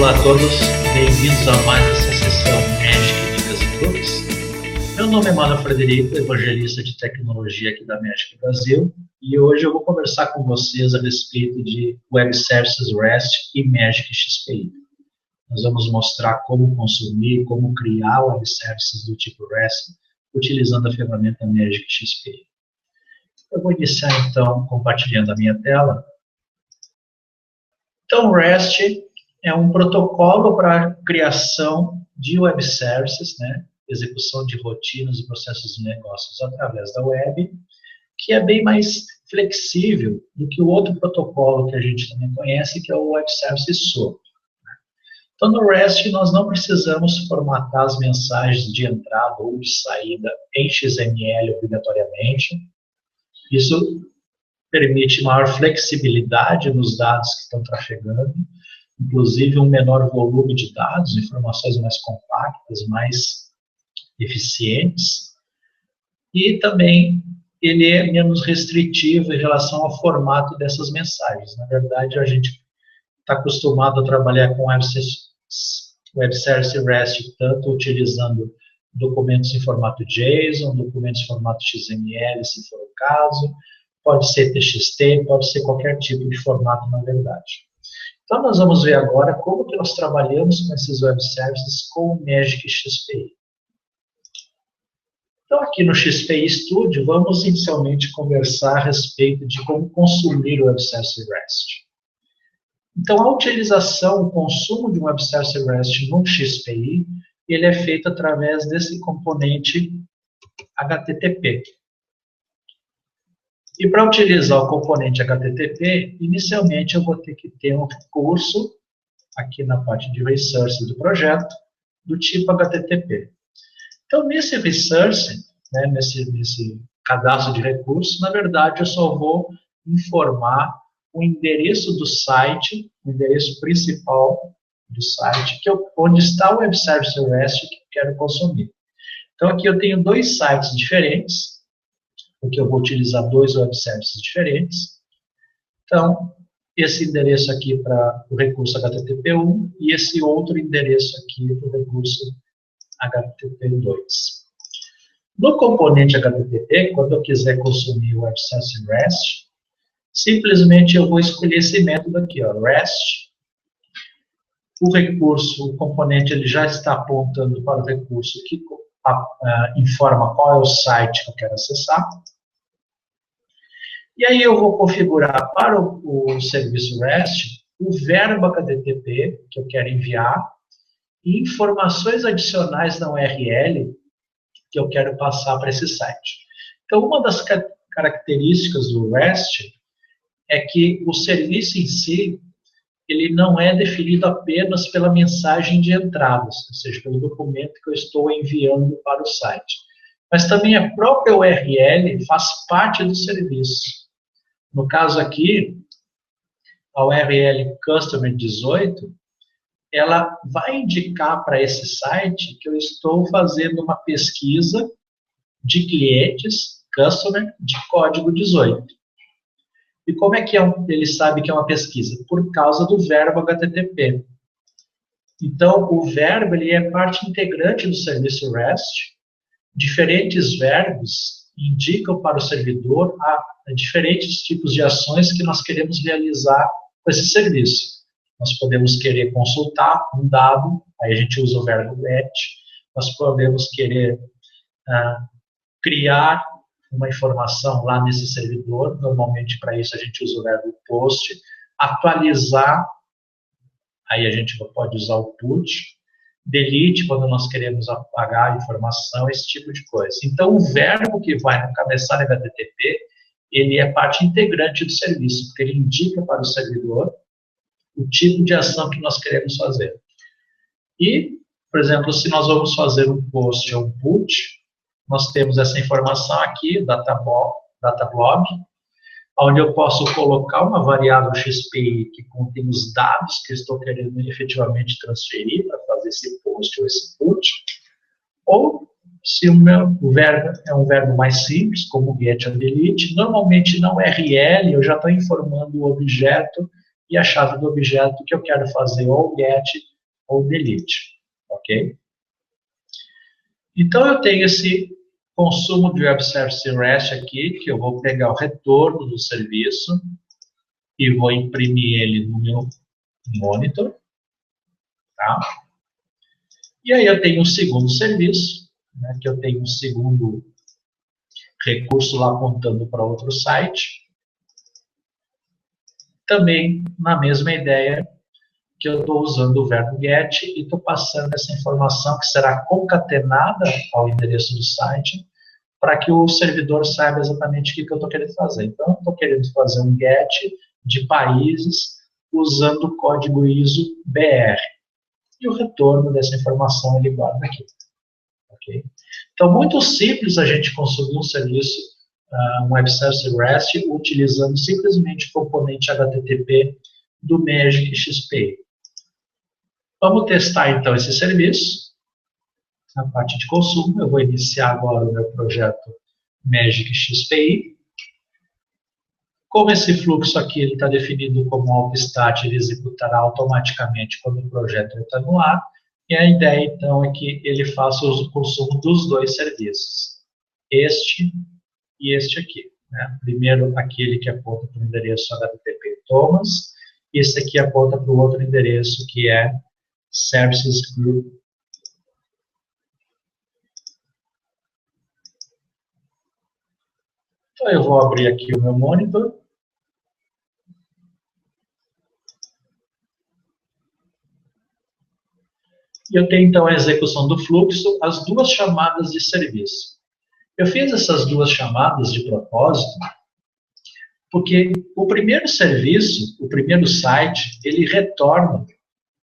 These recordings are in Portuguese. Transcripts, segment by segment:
Olá a todos, bem-vindos a mais essa sessão Magic Dicas e Truques. Meu nome é Mano Frederico, evangelista de tecnologia aqui da Magic Brasil, e hoje eu vou conversar com vocês a respeito de Web Services REST e Magic XPI. Nós vamos mostrar como consumir, como criar Web Services do tipo REST utilizando a ferramenta Magic XPI. Eu vou iniciar então compartilhando a minha tela. Então, REST é um protocolo para a criação de web services, né? Execução de rotinas e processos de negócios através da web, que é bem mais flexível do que o outro protocolo que a gente também conhece, que é o Web Services SOAP. Então, no REST, nós não precisamos formatar as mensagens de entrada ou de saída em XML obrigatoriamente. Isso permite maior flexibilidade nos dados que estão trafegando, inclusive um menor volume de dados, informações mais compactas, mais eficientes, e também ele é menos restritivo em relação ao formato dessas mensagens. Na verdade, a gente está acostumado a trabalhar com Web Service REST, tanto utilizando documentos em formato JSON, documentos em formato XML, se for o caso, pode ser TXT, pode ser qualquer tipo de formato, na verdade. Então, nós vamos ver agora como que nós trabalhamos com esses web services com o Magic XPI. Então, aqui no XPI Studio, vamos inicialmente conversar a respeito de como consumir o Web Service REST. Então, a utilização, o consumo de um Web Service REST no XPI, ele é feito através desse componente HTTP. E para utilizar o componente HTTP, inicialmente eu vou ter que ter um recurso, aqui na parte de resource do projeto, do tipo HTTP. Então, nesse resource, né, nesse cadastro de recursos, na verdade, eu só vou informar o endereço do site, o endereço principal do site, onde está o Web Service REST que eu quero consumir. Então, aqui eu tenho dois sites diferentes, porque eu vou utilizar dois web services diferentes. Então, esse endereço aqui para o recurso HTTP1 e esse outro endereço aqui para o recurso HTTP2. No componente HTTP, quando eu quiser consumir o Web Service REST, simplesmente eu vou escolher esse método aqui, ó, REST. O recurso, o componente, ele já está apontando para o recurso que informa qual é o site que eu quero acessar. E aí eu vou configurar para o serviço REST o verbo HTTP que eu quero enviar e informações adicionais na URL que eu quero passar para esse site. Então, uma das características do REST é que o serviço em si, ele não é definido apenas pela mensagem de entradas, ou seja, pelo documento que eu estou enviando para o site. Mas também a própria URL faz parte do serviço. No caso aqui, a URL Customer 18, ela vai indicar para esse site que eu estou fazendo uma pesquisa de clientes, Customer, de código 18. E como é que ele sabe que é uma pesquisa? Por causa do verbo HTTP. Então, o verbo ele é parte integrante do serviço REST. Diferentes verbos indicam para o servidor diferentes tipos de ações que nós queremos realizar com esse serviço. Nós podemos querer consultar um dado, aí a gente usa o verbo get. Nós podemos querer criar uma informação lá nesse servidor, normalmente para isso a gente usa o verbo post, atualizar, aí a gente pode usar o put, delete quando nós queremos apagar a informação, esse tipo de coisa. Então, o verbo que vai no cabeçalho HTTP, ele é parte integrante do serviço, porque ele indica para o servidor o tipo de ação que nós queremos fazer. E, por exemplo, se nós vamos fazer um post ou um put, nós temos essa informação aqui, datablog, onde eu posso colocar uma variável XPI que contém os dados que eu estou querendo efetivamente transferir para fazer esse post ou esse put, ou se o verbo é um verbo mais simples, como get ou delete, normalmente na URL eu já estou informando o objeto e a chave do objeto que eu quero fazer ou get ou delete, ok? Então, eu tenho esse consumo de Web Service REST aqui, que eu vou pegar o retorno do serviço e vou imprimir ele no meu monitor, tá? E aí eu tenho um segundo serviço, né, que eu tenho um segundo recurso lá apontando para outro site. Também na mesma ideia que eu estou usando o verbo get e estou passando essa informação que será concatenada ao endereço do site para que o servidor saiba exatamente o que eu estou querendo fazer. Então, eu estou querendo fazer um get de países usando o código ISO BR. E o retorno dessa informação ele guarda aqui. Okay? Então, muito simples a gente consumir um serviço, um Web Service REST, utilizando simplesmente o componente HTTP do Magic XPI. Vamos testar, então, esse serviço. Na parte de consumo, eu vou iniciar agora o meu projeto Magic XPI. Como esse fluxo aqui está definido como AutoStat, ele executará automaticamente quando o projeto está no ar. E a ideia, então, é que ele faça o consumo dos dois serviços. Este e este aqui. Né? Primeiro, aquele que aponta para o endereço HTTP Thomas. E esse aqui aponta para o outro endereço, que é Services Group. Então, eu vou abrir aqui o meu monitor. E eu tenho, então, a execução do fluxo, as duas chamadas de serviço. Eu fiz essas duas chamadas de propósito, porque o primeiro serviço, o primeiro site, ele retorna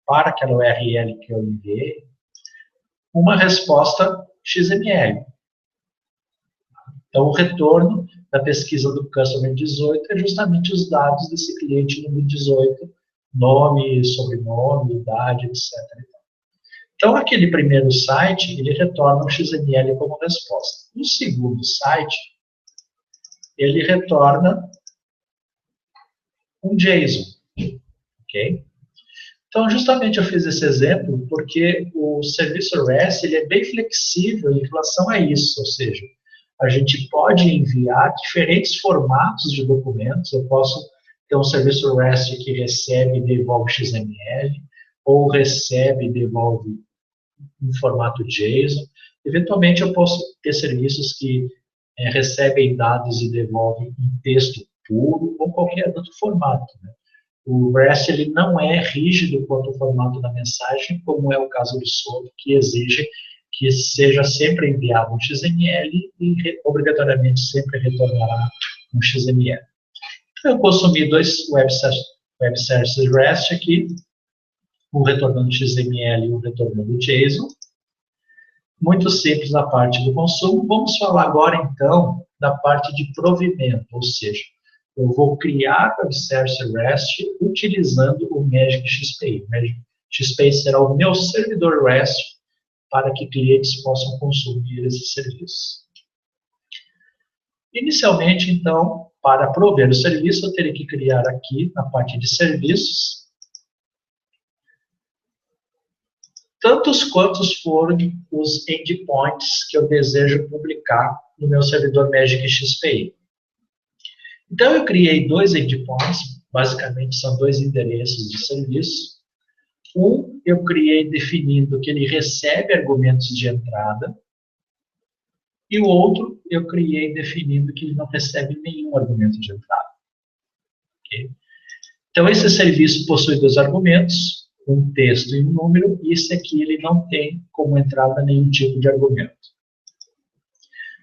para aquela URL que eu enviei uma resposta XML. Então, o retorno da pesquisa do Customer 18 é justamente os dados desse cliente número 18, nome, sobrenome, idade, etc. Então, aquele primeiro site, ele retorna um XML como resposta. O segundo site, ele retorna um JSON, ok? Então, justamente eu fiz esse exemplo porque o serviço REST ele é bem flexível em relação a isso, ou seja, a gente pode enviar diferentes formatos de documentos. Eu posso ter um serviço REST que recebe e devolve XML, ou recebe e devolve em formato JSON. Eventualmente, eu posso ter serviços que recebem dados e devolvem em texto puro, ou qualquer outro formato. Né? O REST ele não é rígido quanto ao formato da mensagem, como é o caso do SOAP, que exige que seja sempre enviado um XML e obrigatoriamente sempre retornará um XML. Então, eu consumi dois Web Services REST aqui, um retornando XML e um retornando JSON. Muito simples na parte do consumo. Vamos falar agora, então, da parte de provimento, ou seja, eu vou criar Web Service REST utilizando o Magic XPI. O Magic XPI será o meu servidor REST para que clientes possam consumir esse serviço. Inicialmente, então, para prover o serviço, eu teria que criar aqui, na parte de serviços, tantos quantos forem os endpoints que eu desejo publicar no meu servidor Magic XPI. Então, eu criei dois endpoints, basicamente são dois endereços de serviço. Um, eu criei definindo que ele recebe argumentos de entrada, e o outro, eu criei definindo que ele não recebe nenhum argumento de entrada. Okay? Então, esse serviço possui dois argumentos, um texto e um número, e esse aqui ele não tem como entrada nenhum tipo de argumento.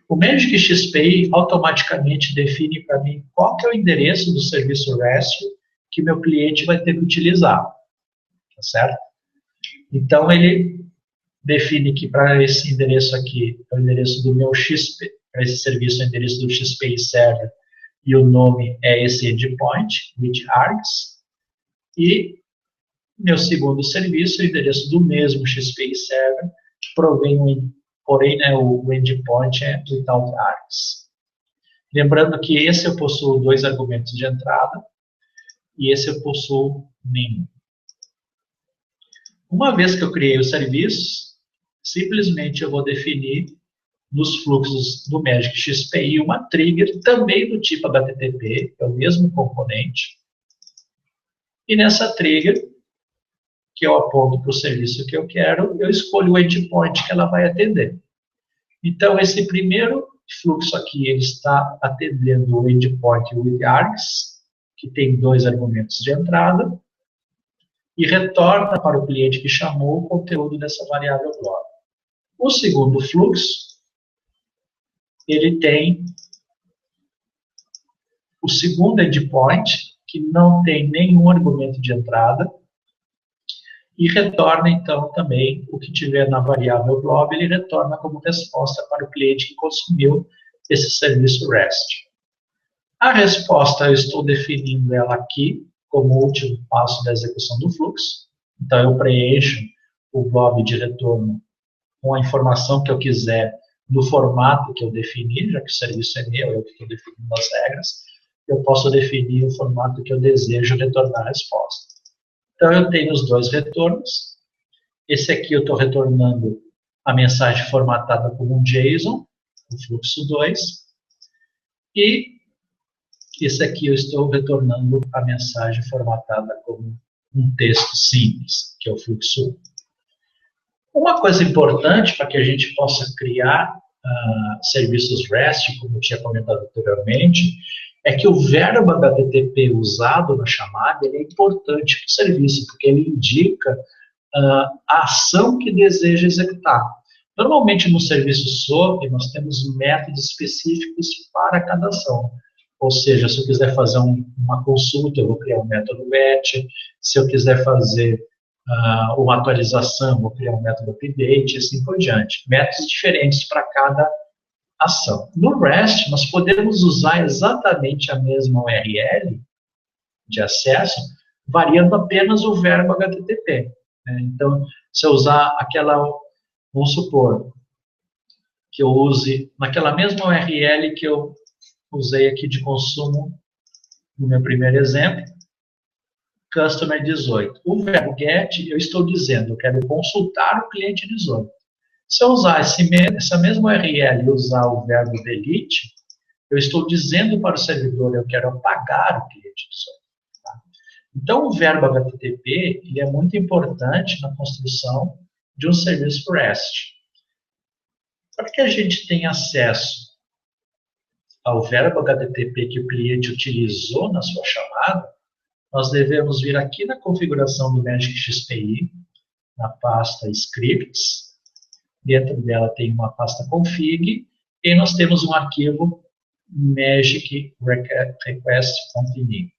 O Magic XPI automaticamente define para mim qual que é o endereço do serviço REST que meu cliente vai ter que utilizar. Tá certo? Então, ele define que para esse endereço aqui, é o endereço do meu XP, para esse serviço é o endereço do XPI Server, e o nome é esse endpoint, with args, e meu segundo serviço, o endereço do mesmo XPI Server, porém, né, o endpoint é without args. Lembrando que esse eu possuo dois argumentos de entrada, e esse eu possuo nenhum. Uma vez que eu criei o serviço, simplesmente eu vou definir nos fluxos do Magic XPI uma trigger também do tipo HTTP, é o mesmo componente. E nessa trigger, que eu aponto para o serviço que eu quero, eu escolho o endpoint que ela vai atender. Então, esse primeiro fluxo aqui, ele está atendendo o endpoint with args, que tem 2 argumentos de entrada, e retorna para o cliente que chamou o conteúdo dessa variável blob. O segundo fluxo, ele tem o segundo endpoint, que não tem nenhum argumento de entrada, e retorna, então, também o que tiver na variável blob, ele retorna como resposta para o cliente que consumiu esse serviço REST. A resposta, eu estou definindo ela aqui, como último passo da execução do fluxo. Então, eu preencho o blob de retorno com a informação que eu quiser, no formato que eu definir, já que o serviço é meu, eu que estou definindo as regras, eu posso definir o formato que eu desejo retornar a resposta. Então, eu tenho os 2 retornos. Esse aqui eu estou retornando a mensagem formatada como um JSON, o fluxo 2. E esse aqui eu estou retornando a mensagem formatada como um texto simples, que é o fluxo 1. Uma coisa importante para que a gente possa criar serviços REST, como eu tinha comentado anteriormente, é que o verbo HTTP usado na chamada ele é importante para o serviço, porque ele indica a ação que deseja executar. Normalmente, no serviço SOAP, nós temos métodos específicos para cada ação. Ou seja, se eu quiser fazer uma consulta, eu vou criar um método GET. Se eu quiser fazer uma atualização, vou criar um método update, e assim por diante. Métodos diferentes para cada ação. No REST, nós podemos usar exatamente a mesma URL de acesso, variando apenas o verbo HTTP. Né? Então, se eu usar vamos supor, que eu use naquela mesma URL que eu usei aqui de consumo no meu primeiro exemplo, customer 18. O verbo get, eu estou dizendo, eu quero consultar o cliente 18. Se eu usar essa mesma URL e usar o verbo delete, eu estou dizendo para o servidor, eu quero apagar o cliente 18. Tá? Então, o verbo HTTP ele é muito importante na construção de um serviço REST. Para que a gente tenha acesso ao verbo HTTP que o cliente utilizou na sua chamada, nós devemos vir aqui na configuração do Magic XPI, na pasta Scripts. Dentro dela tem uma pasta config, e nós temos um arquivo magic request.ini.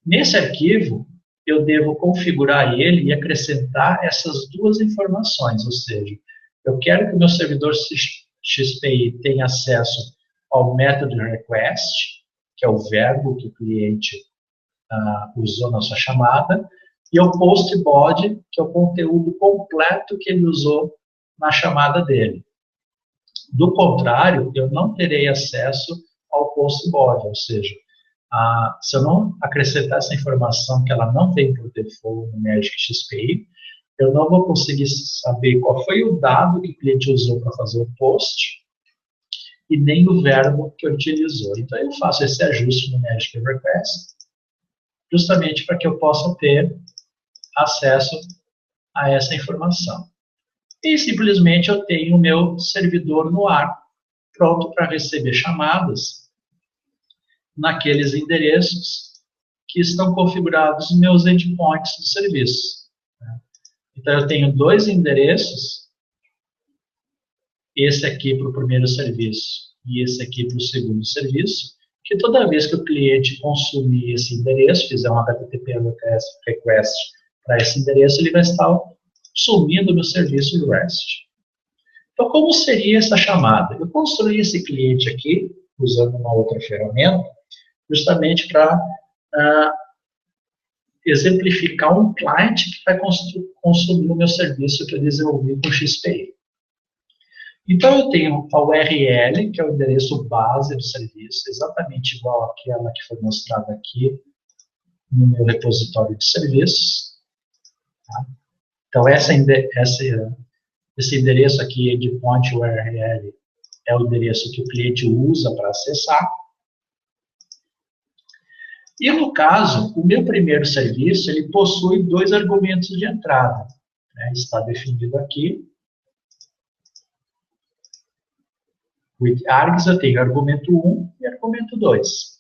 Nesse arquivo, eu devo configurar ele e acrescentar essas 2 informações, ou seja, eu quero que o meu servidor XPI tenha acesso ao método request, que é o verbo que o cliente usou na sua chamada, e ao postbody, que é o conteúdo completo que ele usou na chamada dele. Do contrário, eu não terei acesso ao postbody, ou seja, se eu não acrescentar essa informação que ela não vem por default no Magic XPI, eu não vou conseguir saber qual foi o dado que o cliente usou para fazer o post e nem o verbo que ele utilizou. Então, eu faço esse ajuste no Magic Request justamente para que eu possa ter acesso a essa informação. E simplesmente eu tenho o meu servidor no ar, pronto para receber chamadas naqueles endereços que estão configurados nos meus endpoints do serviço. Então, eu tenho 2 endereços, esse aqui para o primeiro serviço e esse aqui para o segundo serviço, que toda vez que o cliente consumir esse endereço, fizer um HTTP request para esse endereço, ele vai estar consumindo o meu serviço do REST. Então, como seria essa chamada? Eu construí esse cliente aqui, usando uma outra ferramenta, justamente para exemplificar um client que vai consumir o meu serviço que eu desenvolvi com o XPI. Então, eu tenho a URL, que é o endereço base do serviço, exatamente igual àquela que foi mostrada aqui no meu repositório de serviços. Tá? Então, esse endereço aqui, endpoint URL, é o endereço que o cliente usa para acessar. E, no caso, o meu primeiro serviço, ele possui 2 argumentos de entrada. Né? Está definido aqui. With args, eu tenho argumento 1 e argumento 2.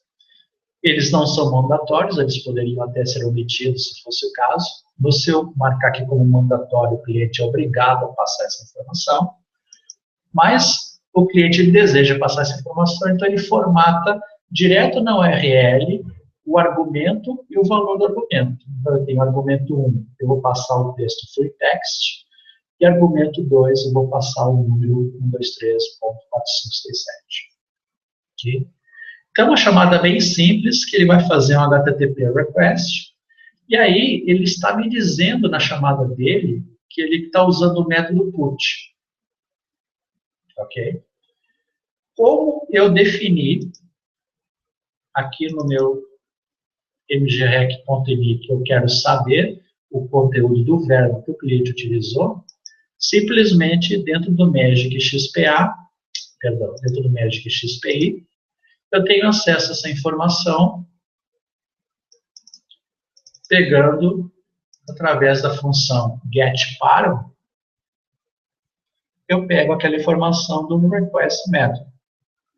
Eles não são mandatórios, eles poderiam até ser omitidos se fosse o caso. Se eu marcar aqui como mandatório, o cliente é obrigado a passar essa informação. Mas o cliente ele deseja passar essa informação, então ele formata direto na URL o argumento e o valor do argumento. Então, eu tenho argumento 1, eu vou passar o texto free text, e argumento 2, eu vou passar o número 123.4567. Ok? Então, é uma chamada bem simples, que ele vai fazer um HTTP request, e aí ele está me dizendo na chamada dele que ele está usando o método put. Ok? Como eu defini aqui no meu mgrec.ini que eu quero saber o conteúdo do verbo que o cliente utilizou, simplesmente dentro do Magic XPA, dentro do Magic XPI, eu tenho acesso a essa informação pegando através da função getParo, eu pego aquela informação do request method.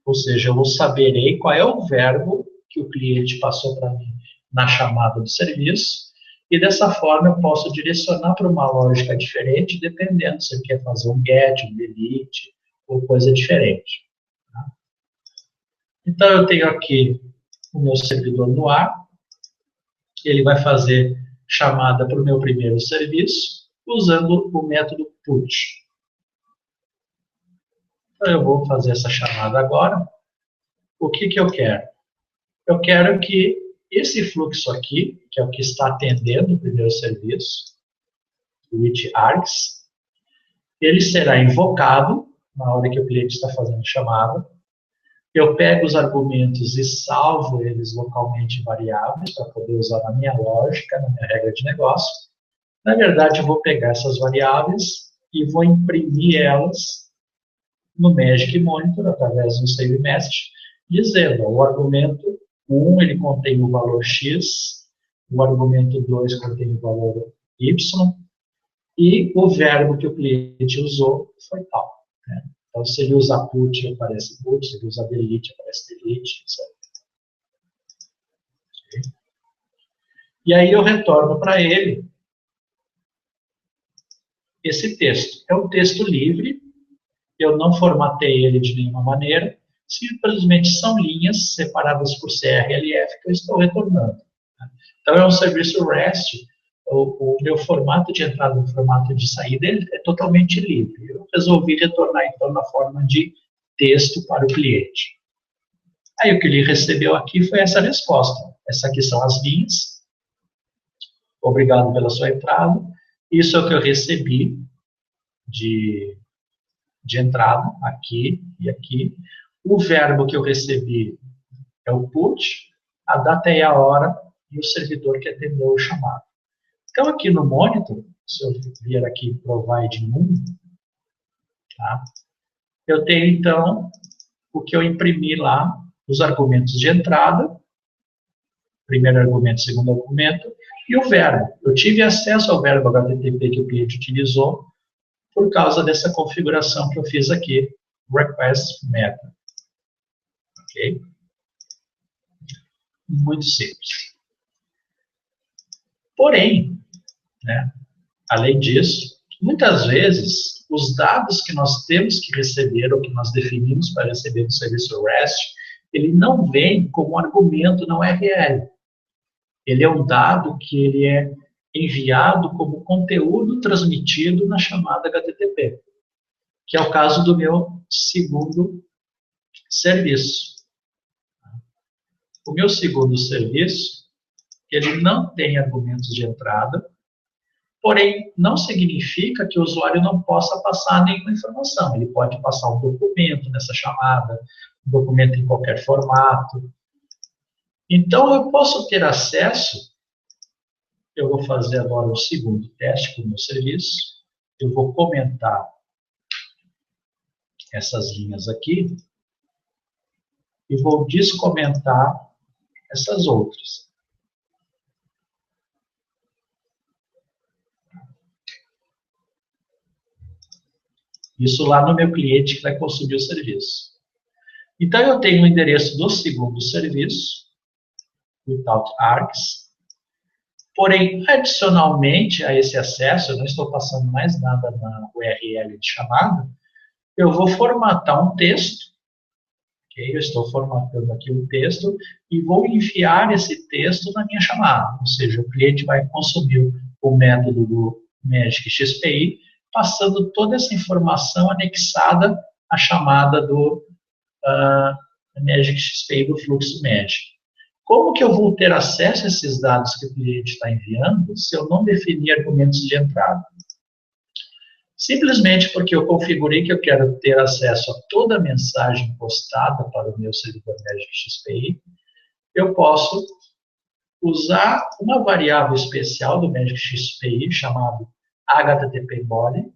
Ou seja, eu saberei qual é o verbo que o cliente passou para mim na chamada do serviço, e dessa forma eu posso direcionar para uma lógica diferente, dependendo se ele quer fazer um get, um delete, ou coisa diferente. Tá? Então, eu tenho aqui o meu servidor no ar, ele vai fazer chamada para o meu primeiro serviço, usando o método put. Então, eu vou fazer essa chamada agora. O que eu quero? Eu quero que esse fluxo aqui, que é o que está atendendo o primeiro serviço, o with args, ele será invocado na hora que o cliente está fazendo chamada. Eu pego os argumentos e salvo eles localmente variáveis para poder usar na minha lógica, na minha regra de negócio. Na verdade, eu vou pegar essas variáveis e vou imprimir elas no Magic Monitor, através de um save message, dizendo, o argumento 1 ele contém o valor X, o argumento 2 contém o valor Y, e o verbo que o cliente usou foi tal. Né? Então, se ele usa put, aparece put, se ele usa delete, aparece delete, etc. Okay? E aí eu retorno para ele esse texto. É um texto livre, eu não formatei ele de nenhuma maneira, simplesmente são linhas separadas por CRLF que eu estou retornando. Então, é um serviço REST, o meu formato de entrada e o formato de saída é totalmente livre. Eu resolvi retornar, então, na forma de texto para o cliente. Aí, o que ele recebeu aqui foi essa resposta. Essas aqui são as linhas. Obrigado pela sua entrada. Isso é o que eu recebi de entrada, aqui e aqui. O verbo que eu recebi é o put, a data e a hora, e o servidor que atendeu o chamado. Então, aqui no monitor, se eu vier aqui provide 1, tá? Eu tenho, então, o que eu imprimi lá, os argumentos de entrada, primeiro argumento, segundo argumento, e o verbo. Eu tive acesso ao verbo HTTP que o cliente utilizou por causa dessa configuração que eu fiz aqui, request method. Ok? Muito simples. Porém, né, além disso, muitas vezes, os dados que nós temos que receber, ou que nós definimos para receber do serviço REST, ele não vem como argumento na URL. Ele é um dado que ele é enviado como conteúdo transmitido na chamada HTTP, que é o caso do meu segundo serviço. O meu segundo serviço, ele não tem argumentos de entrada, porém, não significa que o usuário não possa passar nenhuma informação. Ele pode passar um documento nessa chamada, um documento em qualquer formato. Então, eu posso ter acesso, eu vou fazer agora o segundo teste com o meu serviço. Eu vou comentar essas linhas aqui e vou descomentar essas outras. Isso lá no meu cliente que vai consumir o serviço. Então, eu tenho o endereço do segundo serviço, without args. Porém, adicionalmente a esse acesso, eu não estou passando mais nada na URL de chamada, eu vou formatar um texto. Okay? Eu estou formatando aqui um texto e vou enviar esse texto na minha chamada. Ou seja, o cliente vai consumir o método do Magic XPI, passando toda essa informação anexada à chamada do Magic XPI do fluxo Magic. Como que eu vou ter acesso a esses dados que o cliente está enviando se eu não definir argumentos de entrada? Simplesmente porque eu configurei que eu quero ter acesso a toda a mensagem postada para o meu servidor Magic XPI, eu posso usar uma variável especial do Magic XPI chamada HTTP body,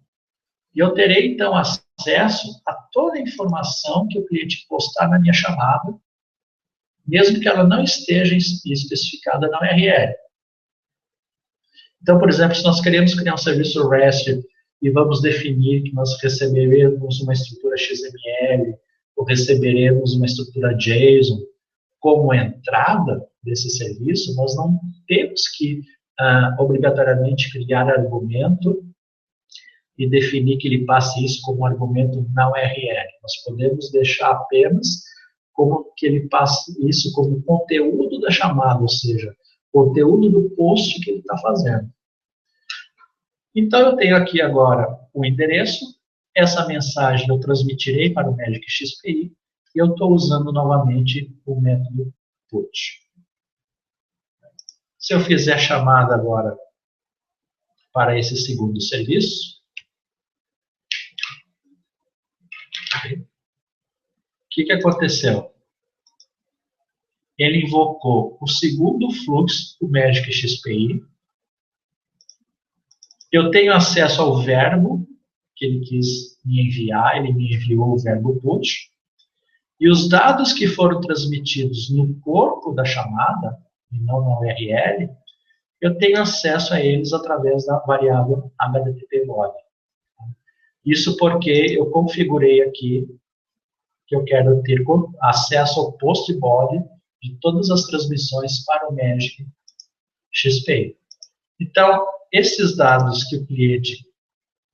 e eu terei, então, acesso a toda a informação que o cliente postar na minha chamada, mesmo que ela não esteja especificada na URL. Então, por exemplo, se nós queremos criar um serviço REST e vamos definir que nós receberemos uma estrutura XML ou receberemos uma estrutura JSON como entrada desse serviço, nós não temos que obrigatoriamente criar argumento e definir que ele passe isso como argumento na URL. Nós podemos deixar apenas como que ele passe isso como conteúdo da chamada, ou seja, conteúdo do post que ele está fazendo. Então, eu tenho aqui agora o endereço, essa mensagem eu transmitirei para o Magic XPI, e eu estou usando novamente o método put. Se eu fizer a chamada agora para esse segundo serviço, o que aconteceu? Ele invocou o segundo fluxo do Magic XPI. Eu tenho acesso ao verbo que ele quis me enviar, ele me enviou o verbo put. E os dados que foram transmitidos no corpo da chamada, e não na URL, eu tenho acesso a eles através da variável HTTP body. Isso porque eu configurei aqui que eu quero ter acesso ao post body de todas as transmissões para o Magic XPI. Então, esses dados que o cliente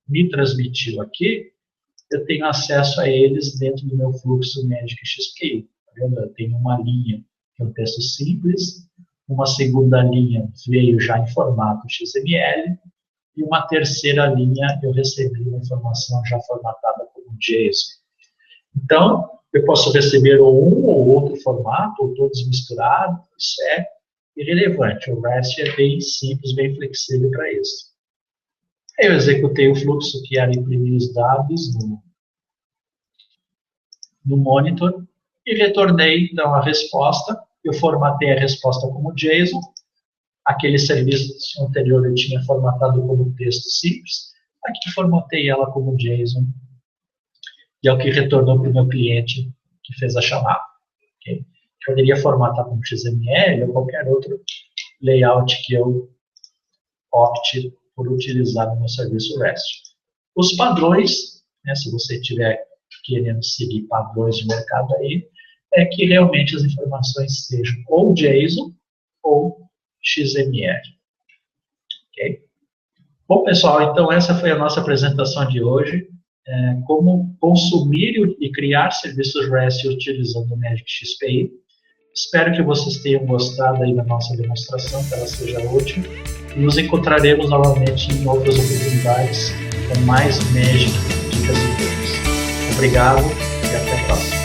me transmitiu aqui, eu tenho acesso a eles dentro do meu fluxo Magic XPI. Tá vendo? Eu tenho uma linha que é um texto simples, uma segunda linha veio já em formato XML, e uma terceira linha eu recebi uma informação já formatada como JSON. Então, eu posso receber um ou outro formato, ou todos misturados, isso é irrelevante. O REST é bem simples, bem flexível para isso. Aí eu executei o fluxo que era imprimir os dados no monitor e retornei, então, a resposta. Eu formatei a resposta como JSON. Aquele serviço anterior eu tinha formatado como texto simples. Aqui formatei ela como JSON. E é o que retornou para o meu cliente que fez a chamada. Okay? Eu poderia formatar como XML ou qualquer outro layout que eu opte por utilizar no meu serviço REST. Os padrões, né, se você estiver querendo seguir padrões de mercado aí, é que realmente as informações sejam ou JSON ou XML. Ok? Bom, pessoal, então essa foi a nossa apresentação de hoje. Como consumir e criar serviços REST utilizando o Magic XPI. Espero que vocês tenham gostado aí da nossa demonstração, que ela seja útil. E nos encontraremos novamente em outras oportunidades com mais Magic, dicas e truques. Obrigado e até a próxima.